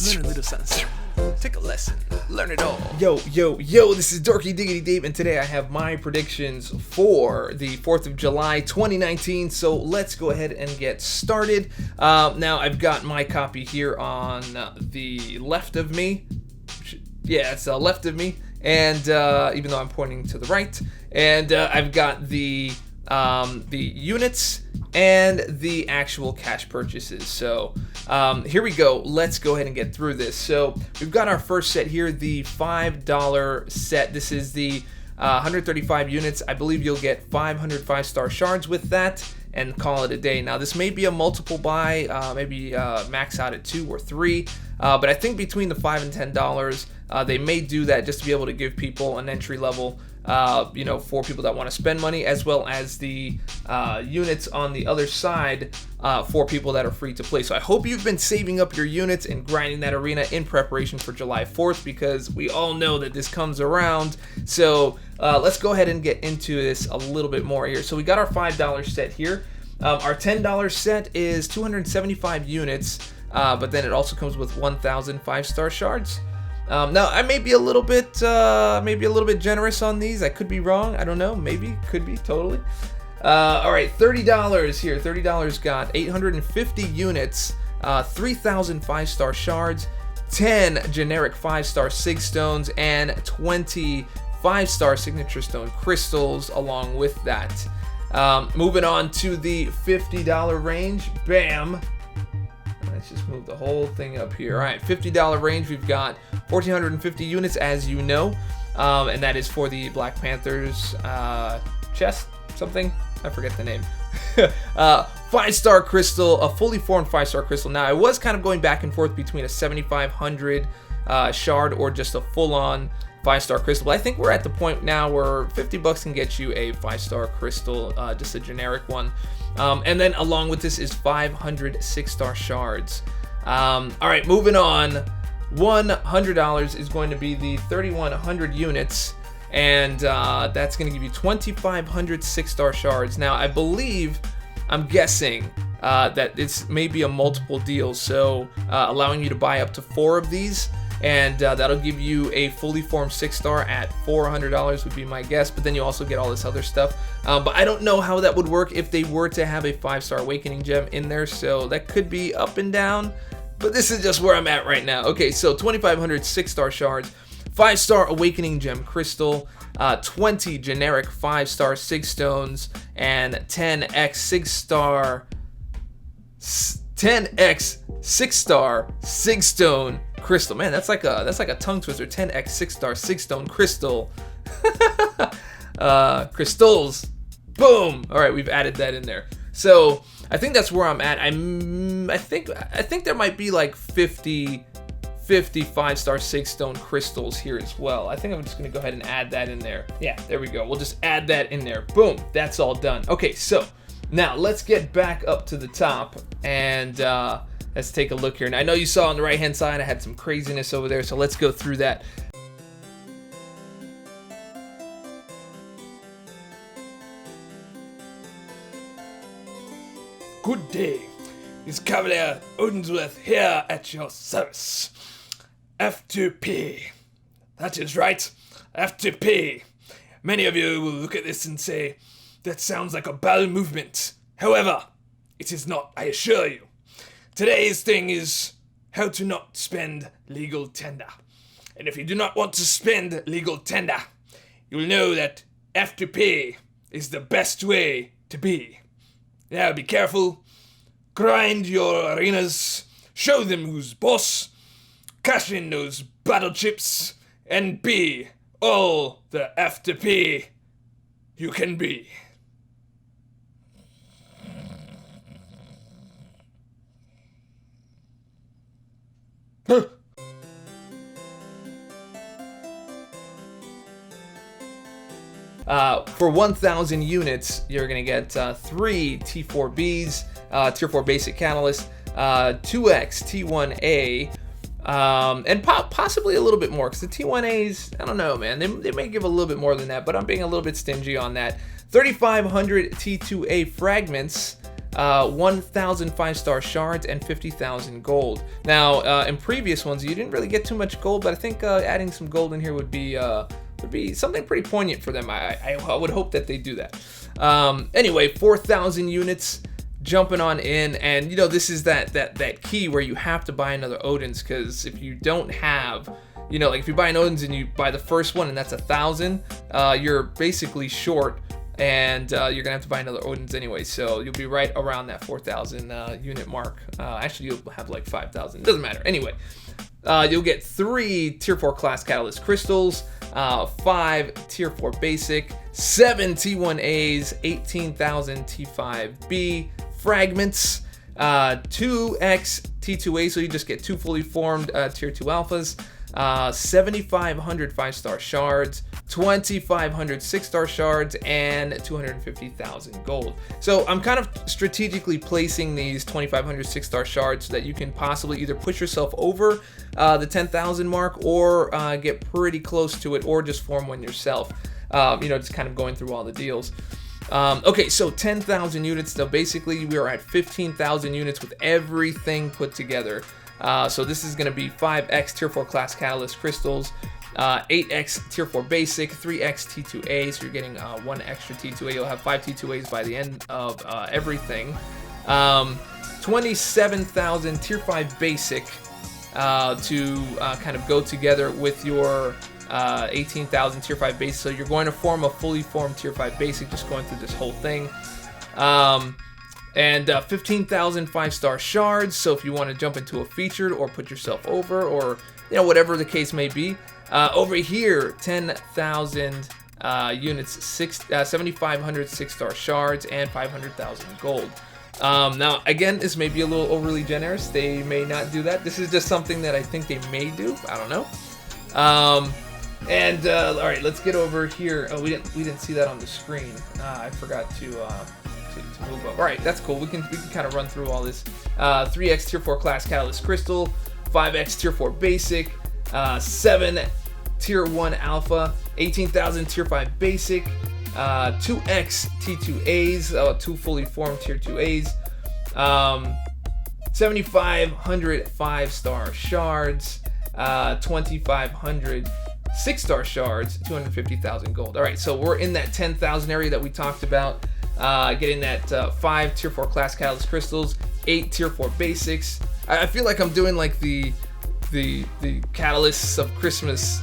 Learn a little something. Take a lesson. Learn it all. Yo, this is Dorky Diggity Dave, and today I have my predictions for the 4th of July 2019, so let's go ahead and get started. Now, I've got my copy here on the left of me. Yeah, it's left of me, and even though I'm pointing to the right, and I've got the units and the actual cash purchases. So here we go. Let's go ahead and get through this. So we've got our first set here, the $5 set. This is the 135 units. I believe you'll get 500 5-star shards with that and call it a day. Now this may be a multiple buy, maybe max out at 2 or 3, but I think between the $5 and $10, they may do that just to be able to give people an entry level, for people that want to spend money, as well as the units on the other side for people that are free to play. So I hope you've been saving up your units and grinding that arena in preparation for July 4th, because we all know that this comes around. So let's go ahead and get into this a little bit more here. So we got our $5 set here. Our $10 set is 275 units, but then it also comes with 1,000 5-star shards. Now I may be a little bit generous on these. I could be wrong. I don't know. Maybe, could be, totally. All right, $30 here. $30 got 850 units, 3,000 5-star shards, 10 generic 5-star sig stones, and 20 5-star signature stone crystals along with that. Moving on to the $50 range. Bam. Let's just move the whole thing up here. All right, $50 range, we've got 1,450 units, as you know, and that is for the Black Panthers chest, something, I forget the name. 5-star crystal, a fully formed 5-star crystal. Now, I was kind of going back and forth between a 7,500 shard or just a full-on 5-star crystal, but I think we're at the point now where $50 can get you a 5-star crystal, just a generic one. And then along with this is 500 6-star shards. All right, moving on. $100 is going to be the 3,100 units, and that's going to give you 2,500 6-star shards. Now, I'm guessing that it's maybe a multiple deal, so allowing you to buy up to 4 of these, and that'll give you a fully formed 6-star at $400 would be my guess, but then you also get all this other stuff. But I don't know how that would work if they were to have a 5-star awakening gem in there, so that could be up and down, but this is just where I'm at right now. Okay, so 2,500 6-star shards, 5-star awakening gem crystal, 20 generic 5-star sig stones, and 10x 6-star sig stone crystal. Man, that's like a tongue twister. 10x 6-star sig stone crystal. Crystals. Boom. All right, we've added that in there. So I think that's where I'm at. I think there might be like 50 5-star sig stone crystals here as well. I think I'm just gonna go ahead and add that in there. Yeah, there we go. We'll just add that in there. Boom. That's all done. Okay, so now let's get back up to the top and let's take a look here. And I know you saw on the right hand side I had some craziness over there, so let's go through that. Good day. It's Cavalier Odinsworth here at your service. F2P. That is right. F2P. Many of you will look at this and say, that sounds like a bowel movement. However, it is not, I assure you. Today's thing is how to not spend legal tender. And if you do not want to spend legal tender, you'll know that F2P is the best way to be. Now be careful, grind your arenas, show them who's boss, cash in those battle chips, and be all the F2P you can be. For 1,000 units, you're going to get 3 T4Bs, Tier 4 Basic Catalyst, 2X T1A, and possibly a little bit more, because the T1As, I don't know, man, they may give a little bit more than that, but I'm being a little bit stingy on that. 3,500 T2A fragments, 1,000 5-star shards, and 50,000 gold. Now, in previous ones, you didn't really get too much gold, but I think adding some gold in here would be something pretty poignant for them. I would hope that they do that. Anyway, 4,000 units jumping on in, and you know, this is that key where you have to buy another Odin's, because if you don't have, you know, like if you buy an Odin's and you buy the first one and that's 1,000, you're basically short, and you're gonna have to buy another Odin's anyway, so you'll be right around that 4,000 unit mark. Actually, you'll have like 5,000, doesn't matter. Anyway, you'll get 3 tier 4 class catalyst crystals, 5 tier 4 basic, 7 T1As, 18,000 T5B fragments, 2x T2A, so you just get 2 fully formed tier 2 alphas, 7,500 5-star shards, 2,500 6-star shards, and 250,000 gold. So I'm kind of strategically placing these 2,500 6-star shards so that you can possibly either push yourself over the 10,000 mark, or get pretty close to it, or just form one yourself. You know, just kind of going through all the deals. Okay, so 10,000 units. So basically, we are at 15,000 units with everything put together. So this is going to be 5x tier 4 class catalyst crystals, 8x tier 4 basic, 3x T2A, so you're getting 1 extra T2A. You'll have 5 T2As by the end of everything. 27,000 tier 5 basic to kind of go together with your 18,000 tier 5 basic. So you're going to form a fully formed tier 5 basic, just going through this whole thing. And 15,000 5-star shards, so if you want to jump into a featured or put yourself over, or you know, whatever the case may be. Over here, 10,000 units, 7,500 6-star shards, and 500,000 gold. Now, again, this may be a little overly generous. They may not do that. This is just something that I think they may do. I don't know. All right, let's get over here. Oh, we didn't see that on the screen. I forgot to move up. All right, that's cool. We can kind of run through all this. 3x tier 4 class catalyst crystal, 5x tier 4 basic, 7 tier 1 alpha, 18,000 tier 5 basic, 2x T2As, 2 fully formed tier 2As, 7,500 5-star shards, 2,500 6-star shards, 250,000 gold. All right, so we're in that 10,000 area that we talked about. Getting that 5 tier 4 class catalyst crystals, 8 tier 4 basics. I feel like I'm doing like the catalysts of Christmas.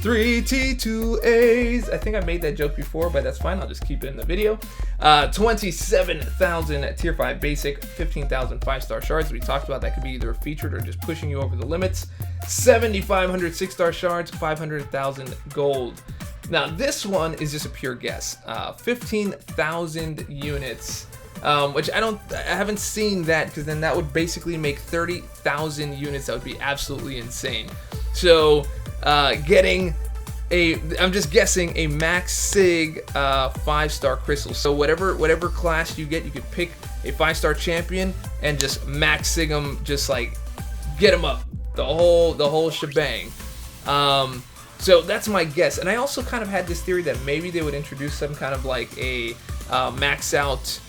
3 T2As. I think I made that joke before, but that's fine. I'll just keep it in the video. 27,000 tier 5 basic, 15,000 5-star shards. We talked about that could be either featured or just pushing you over the limits. 7,500 6-star shards, 500,000 gold. Now this one is just a pure guess. 15,000 units, which I haven't seen that, because then that would basically make 30,000 units. That would be absolutely insane. So getting I'm just guessing a max sig 5-star crystal. So whatever class you get, you could pick a 5-star champion and just max sig them, just like get them up, the whole shebang. So that's my guess. And I also kind of had this theory that maybe they would introduce some kind of like a max out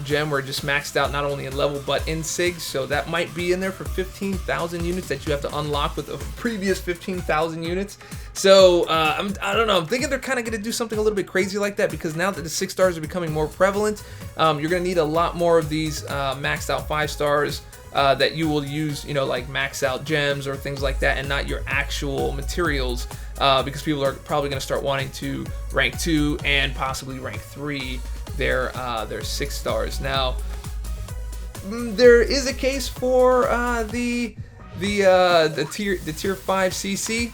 gem, where it just maxed out not only in level but in sig. So that might be in there for 15,000 units that you have to unlock with the previous 15,000 units. So I don't know. I'm thinking they're kind of going to do something a little bit crazy like that, because now that the 6 stars are becoming more prevalent, you're going to need a lot more of these maxed out 5 stars. That you will use, you know, like max out gems or things like that, and not your actual materials, because people are probably going to start wanting to rank 2 and possibly rank 3 their 6 stars. Now, there is a case for the tier 5 CC,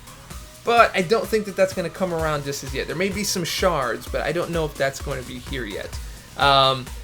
but I don't think that that's going to come around just as yet. There may be some shards, but I don't know if that's going to be here yet.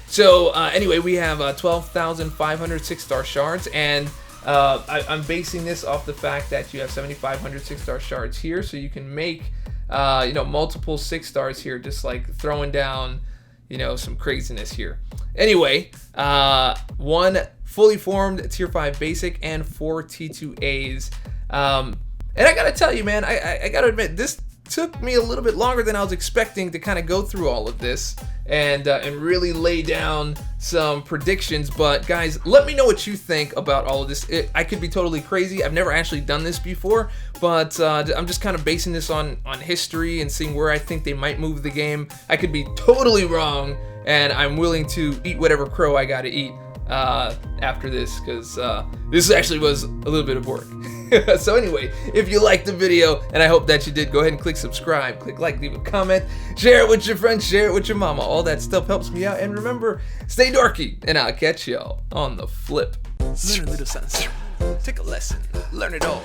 So anyway, we have 12,500 6-star shards, and I'm basing this off the fact that you have 7,500 6-star shards here, so you can make you know, multiple 6 stars here, just like throwing down, you know, some craziness here. Anyway, 1 fully formed tier 5 basic and 4 T2As. And I gotta tell you, man, I gotta admit, this took me a little bit longer than I was expecting to kind of go through all of this and really lay down some predictions. But guys, let me know what you think about all of this. I could be totally crazy. I've never actually done this before, but I'm just kind of basing this on history and seeing where I think they might move the game. I could be totally wrong, and I'm willing to eat whatever crow I gotta eat after this, because this actually was a little bit of work. So anyway, if you liked the video, and I hope that you did, go ahead and click subscribe, click like, leave a comment, share it with your friends, share it with your mama. All that stuff helps me out. And remember, stay dorky, and I'll catch y'all on the flip. Learn a little something. Take a lesson. Learn it all.